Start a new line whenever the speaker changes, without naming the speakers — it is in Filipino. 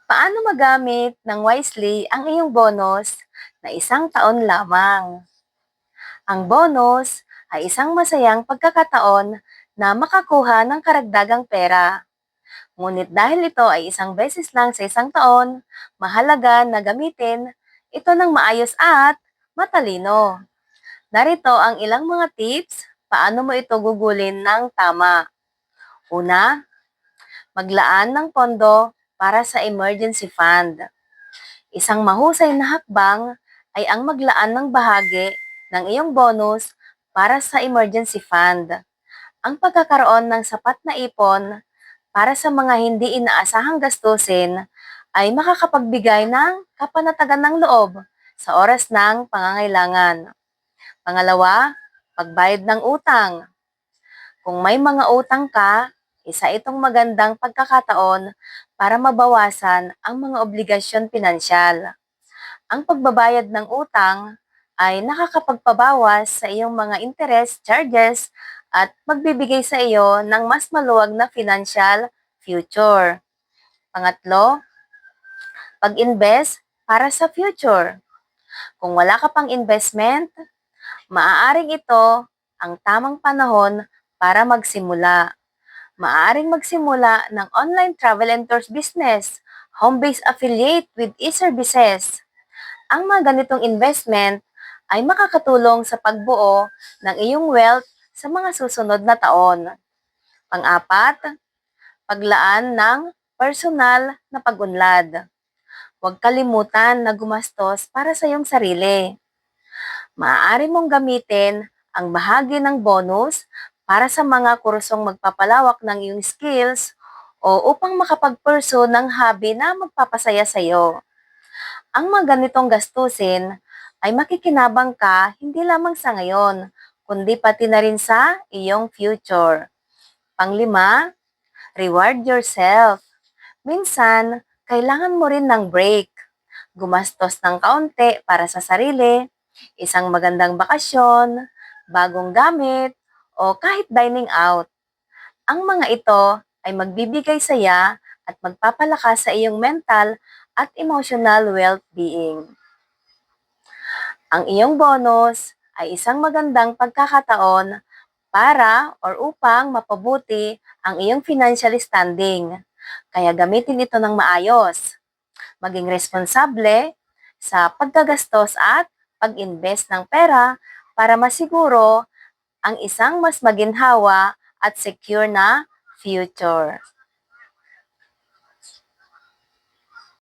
Paano magamit ng wisely ang iyong bonus na isang taon lamang? Ang bonus ay isang masayang pagkakataon na makakuha ng karagdagang pera. Ngunit dahil ito ay isang beses lang sa isang taon, mahalaga na gamitin ito ng maayos at matalino. Narito ang ilang mga tips paano mo ito gugulin ng tama. Una, maglaan ng pondo para sa emergency fund. Isang mahusay na hakbang ay ang maglaan ng bahagi ng iyong bonus para sa emergency fund. Ang pagkakaroon ng sapat na ipon para sa mga hindi inaasahang gastusin ay makakapagbigay ng kapanatagan ng loob sa oras ng pangangailangan. Pangalawa, pagbayad ng utang. Kung may mga utang ka, isa itong magandang pagkakataon para mabawasan ang mga obligasyon pinansyal. Ang pagbabayad ng utang ay nakakapagpabawas sa iyong mga interest charges at magbibigay sa iyo ng mas maluwag na financial future. Pangatlo, pag-invest para sa future. Kung wala ka pang investment, maaaring ito ang tamang panahon para magsimula. Maaaring magsimula ng online travel and tours business, home-based affiliate with e-services. Ang mga ganitong investment ay makakatulong sa pagbuo ng iyong wealth sa mga susunod na taon. Pang-apat, paglaan ng personal na pag-unlad. Huwag kalimutan na gumastos para sa iyong sarili. Maaari mong gamitin ang bahagi ng bonus para sa mga kursong magpapalawak ng iyong skills o upang makapag-pursue ng hobby na magpapasaya sa iyo. Ang mga ganitong gastusin ay makikinabang ka hindi lamang sa ngayon, kundi pati na rin sa iyong future. Panglima, reward yourself. Minsan, kailangan mo rin ng break. Gumastos ng kaunti para sa sarili, isang magandang bakasyon, bagong gamit, o kahit dining out. Ang mga ito ay magbibigay saya at magpapalakas sa iyong mental at emotional well-being. Ang iyong bonus ay isang magandang pagkakataon para or upang mapabuti ang iyong financial standing. Kaya gamitin ito ng maayos. Maging responsable sa paggagastos at pag-invest ng pera para masiguro ang isang mas maginhawa at secure na future.